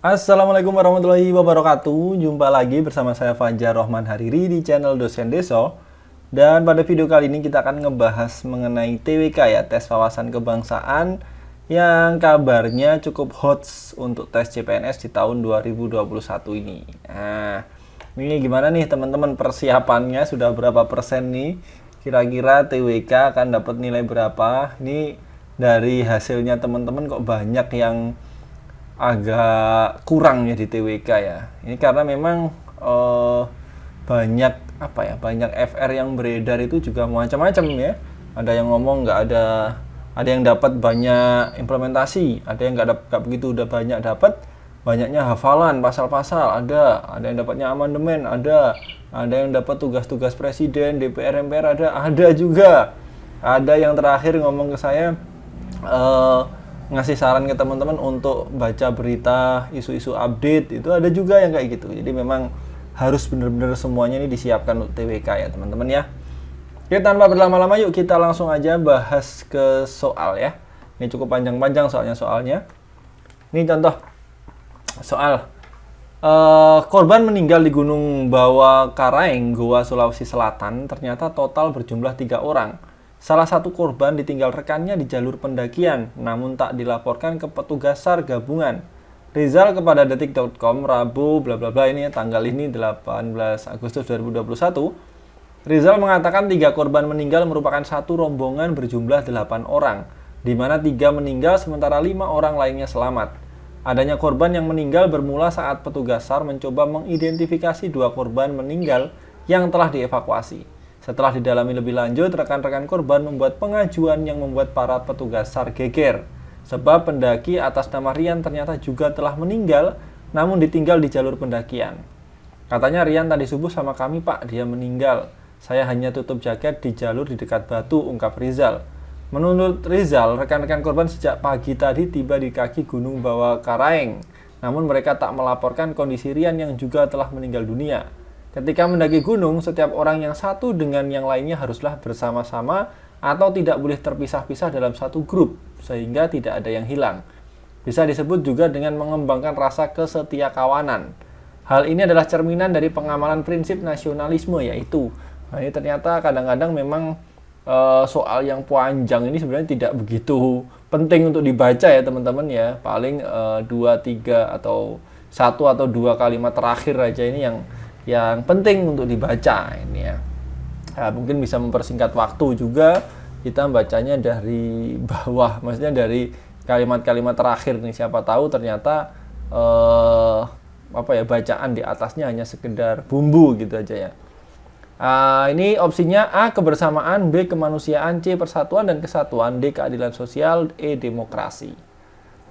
Assalamualaikum warahmatullahi wabarakatuh. Jumpa lagi bersama saya Fajar Rohman Hariri di channel Dosen Deso. Dan pada video kali ini kita akan ngebahas mengenai TWK ya, tes wawasan kebangsaan yang kabarnya cukup hot untuk tes CPNS di tahun 2021 ini. Nah, ini gimana nih teman-teman persiapannya? Sudah berapa persen nih? Kira-kira TWK akan dapat nilai berapa? Ini dari hasilnya teman-teman kok banyak yang agak kurang ya di TWK ya. Ini karena memang banyak banyak FR yang beredar itu juga macam-macam ya. Ada yang ngomong ada yang dapat banyak implementasi, ada yang nggak begitu udah banyak dapat banyaknya hafalan pasal-pasal, ada yang dapatnya amandemen, ada yang dapat tugas-tugas presiden, DPR, MPR, ada juga. Ada yang terakhir ngomong ke saya ngasih saran ke teman-teman untuk baca berita isu-isu update, itu ada juga yang kayak gitu. Jadi memang harus benar-benar semuanya ini disiapkan untuk TWK ya teman-teman ya. Oke, tanpa berlama-lama yuk kita langsung aja bahas ke soal ya. Ini cukup panjang-panjang soalnya. Ini contoh soal korban meninggal di Gunung Bawah Karaeng, Goa, Sulawesi Selatan ternyata total berjumlah 3 orang. Salah satu korban ditinggal rekannya di jalur pendakian, namun tak dilaporkan ke petugas SAR gabungan. Rizal kepada detik.com Rabu bla bla bla ini tanggal ini 18 Agustus 2021. Rizal mengatakan 3 korban meninggal merupakan satu rombongan berjumlah 8 orang, di mana 3 meninggal sementara 5 orang lainnya selamat. Adanya korban yang meninggal bermula saat petugas SAR mencoba mengidentifikasi 2 korban meninggal yang telah dievakuasi. Setelah didalami lebih lanjut, rekan-rekan korban membuat pengajuan yang membuat para petugas SAR geger. Sebab pendaki atas nama Rian ternyata juga telah meninggal, namun ditinggal di jalur pendakian. Katanya Rian tadi subuh sama kami pak, dia meninggal. Saya hanya tutup jaket di jalur di dekat batu, ungkap Rizal. Menurut Rizal, rekan-rekan korban sejak pagi tadi tiba di kaki Gunung Bawah Karaeng. Namun mereka tak melaporkan kondisi Rian yang juga telah meninggal dunia. Ketika mendaki gunung, setiap orang yang satu dengan yang lainnya haruslah bersama-sama atau tidak boleh terpisah-pisah dalam satu grup, sehingga tidak ada yang hilang. Bisa disebut juga dengan mengembangkan rasa kesetiakawanan. Hal ini adalah cerminan dari pengamalan prinsip nasionalisme, yaitu ini ternyata kadang-kadang memang soal yang panjang ini sebenarnya tidak begitu penting untuk dibaca ya teman-teman ya. Paling 2, 3 atau 1 atau 2 kalimat terakhir aja ini yang penting untuk dibaca ini ya. Nah, mungkin bisa mempersingkat waktu juga kita bacanya dari bawah, maksudnya dari kalimat-kalimat terakhir nih. Siapa tahu ternyata bacaan di atasnya hanya sekedar bumbu gitu aja ya. Ini opsinya A kebersamaan, B kemanusiaan, C persatuan dan kesatuan, D keadilan sosial, E demokrasi.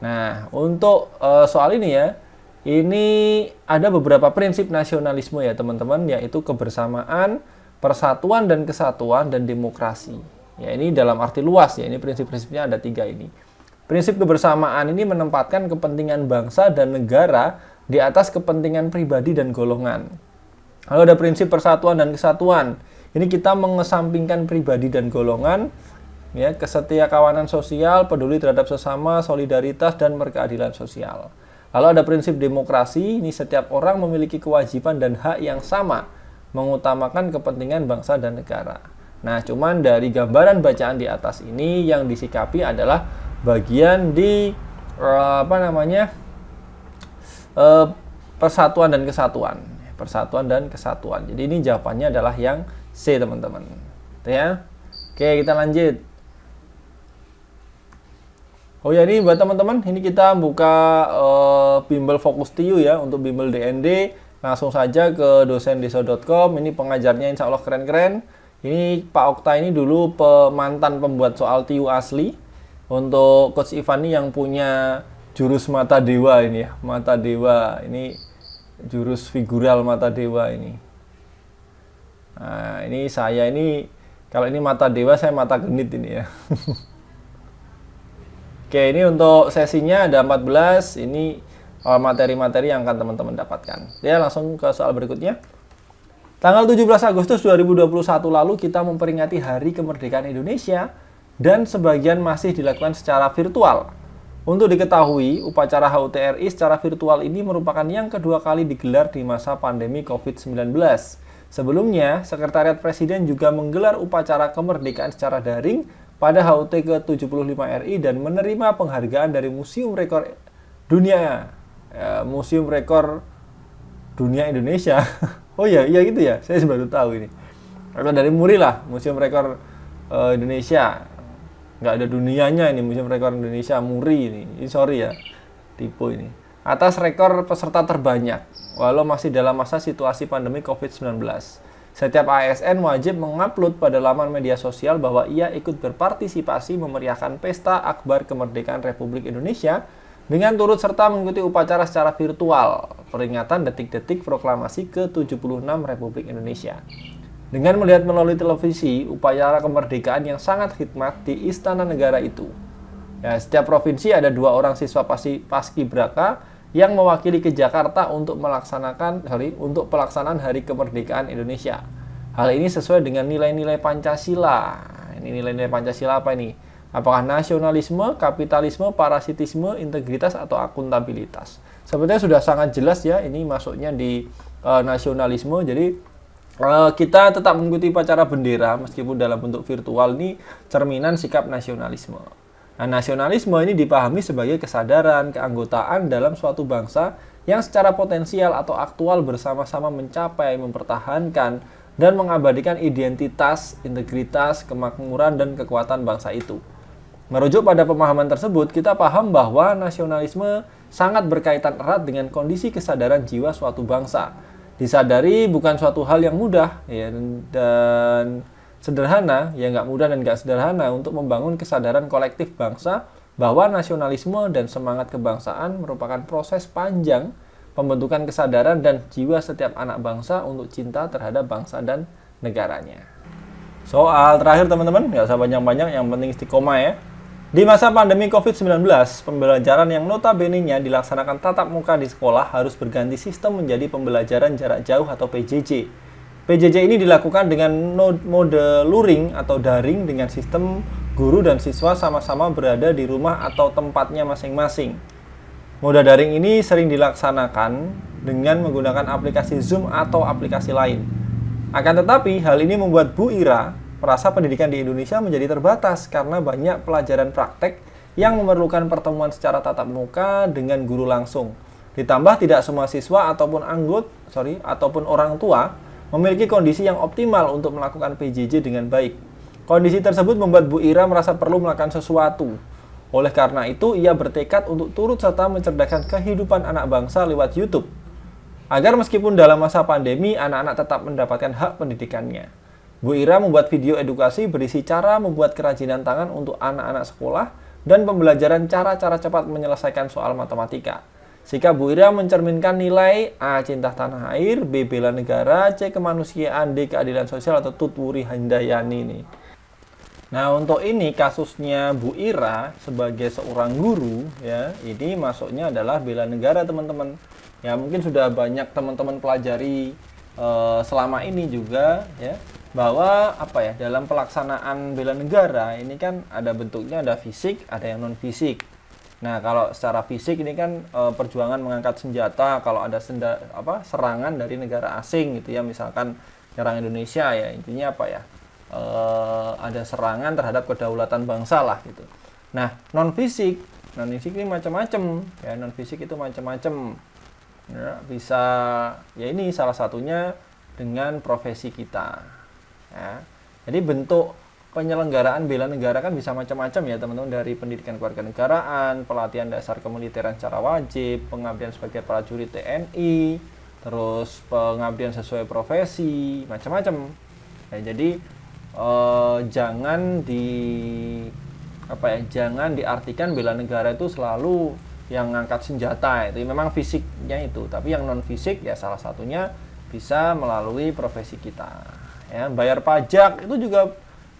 Nah, untuk soal ini ya, ini ada beberapa prinsip nasionalisme ya teman-teman, yaitu kebersamaan, persatuan dan kesatuan, dan demokrasi. Ya, ini dalam arti luas ya, ini prinsip-prinsipnya ada 3 ini. Prinsip kebersamaan ini menempatkan kepentingan bangsa dan negara di atas kepentingan pribadi dan golongan. Lalu ada prinsip persatuan dan kesatuan. Ini kita mengesampingkan pribadi dan golongan, ya, kesetiakawanan sosial, peduli terhadap sesama, solidaritas, dan berkeadilan sosial. Lalu ada prinsip demokrasi, ini setiap orang memiliki kewajiban dan hak yang sama, mengutamakan kepentingan bangsa dan negara. Nah, cuman dari gambaran bacaan di atas ini yang disikapi adalah bagian di persatuan dan kesatuan. Persatuan dan kesatuan. Jadi ini jawabannya adalah yang C, teman-teman. Ya. Oke, kita lanjut. Oh ya, ini buat teman-teman, ini kita buka bimbel Fokus TU ya, untuk bimbel DND. Langsung saja ke dosendeso.com. Ini pengajarnya insya Allah keren-keren. Ini Pak Okta ini dulu mantan pembuat soal TU asli. Untuk Coach Ivan ini yang punya jurus mata dewa ini ya, mata dewa. Ini jurus figural mata dewa ini. Nah, ini saya ini, kalau ini mata dewa, saya mata genit ini ya. Oke, ini untuk sesinya ada 14. Ini materi-materi yang akan teman-teman dapatkan. Ya, langsung ke soal berikutnya. Tanggal 17 Agustus 2021 lalu kita memperingati Hari Kemerdekaan Indonesia dan sebagian masih dilakukan secara virtual. Untuk diketahui, upacara HUT RI secara virtual ini merupakan yang kedua kali digelar di masa pandemi COVID-19. Sebelumnya, Sekretariat Presiden juga menggelar upacara kemerdekaan secara daring pada HUT ke-75 RI dan menerima penghargaan dari Museum Rekor Dunia, Museum Rekor Dunia Indonesia. Oh iya gitu ya, saya baru tahu ini. Atau dari MURI lah, Museum Rekor Indonesia. Nggak ada dunianya ini, Museum Rekor Indonesia MURI ini sorry ya, tipe ini. Atas rekor peserta terbanyak, walau masih dalam masa situasi pandemi COVID-19. Setiap ASN wajib mengupload pada laman media sosial bahwa ia ikut berpartisipasi memeriahkan Pesta Akbar Kemerdekaan Republik Indonesia dengan turut serta mengikuti upacara secara virtual, peringatan detik-detik proklamasi ke-76 Republik Indonesia. Dengan melihat melalui televisi upacara kemerdekaan yang sangat khidmat di Istana Negara itu. Ya, setiap provinsi ada 2 orang siswa paskibraka yang mewakili ke Jakarta untuk pelaksanaan Hari Kemerdekaan Indonesia. Hal ini sesuai dengan nilai-nilai Pancasila. Ini nilai-nilai Pancasila apa ini? Apakah nasionalisme, kapitalisme, parasitisme, integritas, atau akuntabilitas? Sebenarnya sudah sangat jelas ya, ini masuknya di nasionalisme. Jadi kita tetap mengikuti upacara bendera meskipun dalam bentuk virtual ini cerminan sikap nasionalisme. Nah, nasionalisme ini dipahami sebagai kesadaran keanggotaan dalam suatu bangsa yang secara potensial atau aktual bersama-sama mencapai, mempertahankan, dan mengabadikan identitas, integritas, kemakmuran, dan kekuatan bangsa itu. Merujuk pada pemahaman tersebut, kita paham bahwa nasionalisme sangat berkaitan erat dengan kondisi kesadaran jiwa suatu bangsa. Disadari bukan suatu hal yang mudah ya, dan sederhana, ya nggak mudah dan nggak sederhana untuk membangun kesadaran kolektif bangsa bahwa nasionalisme dan semangat kebangsaan merupakan proses panjang pembentukan kesadaran dan jiwa setiap anak bangsa untuk cinta terhadap bangsa dan negaranya. Soal terakhir teman-teman, nggak usah panjang-panjang, yang penting istiqomah ya. Di masa pandemi COVID-19, pembelajaran yang notabene-nya dilaksanakan tatap muka di sekolah harus berganti sistem menjadi pembelajaran jarak jauh atau PJJ. PJJ ini dilakukan dengan mode luring atau daring dengan sistem guru dan siswa sama-sama berada di rumah atau tempatnya masing-masing. Mode daring ini sering dilaksanakan dengan menggunakan aplikasi Zoom atau aplikasi lain. Akan tetapi, hal ini membuat Bu Ira merasa pendidikan di Indonesia menjadi terbatas karena banyak pelajaran praktek yang memerlukan pertemuan secara tatap muka dengan guru langsung. Ditambah tidak semua siswa ataupun orang tua memiliki kondisi yang optimal untuk melakukan PJJ dengan baik. Kondisi tersebut membuat Bu Ira merasa perlu melakukan sesuatu. Oleh karena itu, ia bertekad untuk turut serta mencerdaskan kehidupan anak bangsa lewat YouTube. Agar meskipun dalam masa pandemi, anak-anak tetap mendapatkan hak pendidikannya. Bu Ira membuat video edukasi berisi cara membuat kerajinan tangan untuk anak-anak sekolah dan pembelajaran cara-cara cepat menyelesaikan soal matematika. Sikap Bu Ira mencerminkan nilai A. Cinta tanah air, B. Bela negara, C. Kemanusiaan, D. Keadilan sosial atau Tutwuri Handayani ini. Nah, untuk ini kasusnya Bu Ira sebagai seorang guru ya, ini masuknya adalah bela negara teman-teman. Ya, mungkin sudah banyak teman-teman pelajari selama ini juga ya, bahwa dalam pelaksanaan bela negara ini kan ada bentuknya, ada fisik, ada yang non fisik. Nah, kalau secara fisik ini kan perjuangan mengangkat senjata kalau ada serangan dari negara asing gitu ya, misalkan nyerang Indonesia ya, intinya ada serangan terhadap kedaulatan bangsa lah gitu. Nah, non fisik ini macam-macam ya, non fisik itu macam-macam. Ya, bisa ya, ini salah satunya dengan profesi kita. Ya. Jadi bentuk penyelenggaraan bela negara kan bisa macam-macam ya teman-teman, dari pendidikan kewarganegaraan, pelatihan dasar kemiliteran secara wajib, pengabdian sebagai prajurit TNI, terus pengabdian sesuai profesi, macam-macam. Ya, jadi jangan diartikan bela negara itu selalu yang ngangkat senjata, itu memang fisiknya itu, tapi yang non fisik ya salah satunya bisa melalui profesi kita. Ya, bayar pajak itu juga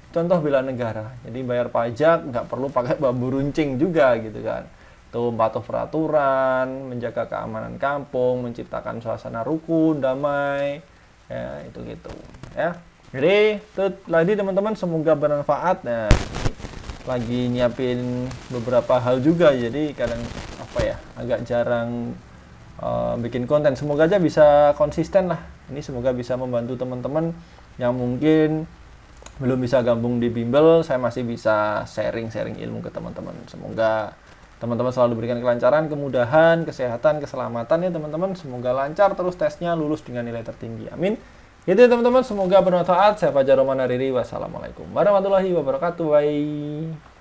contoh bela negara. Jadi bayar pajak nggak perlu pakai bambu runcing juga gitu kan. Itu patuh peraturan, menjaga keamanan kampung, menciptakan suasana rukun, damai. Ya, itu gitu. Ya. Jadi itu tadi teman-teman, semoga bermanfaat. Nah, lagi nyiapin beberapa hal juga, jadi kadang apa ya, agak jarang bikin konten. Semoga aja bisa konsisten lah. Ini semoga bisa membantu teman-teman yang mungkin belum bisa gabung di bimbel. Saya masih bisa sharing-sharing ilmu ke teman-teman. Semoga teman-teman selalu diberikan kelancaran, kemudahan, kesehatan, keselamatan ya teman-teman. Semoga lancar terus tesnya, lulus dengan nilai tertinggi. Amin. Gitu ya teman-teman, semoga bermanfaat. Saya Fajar Roman Hariri. Wassalamualaikum warahmatullahi wabarakatuh. Bye.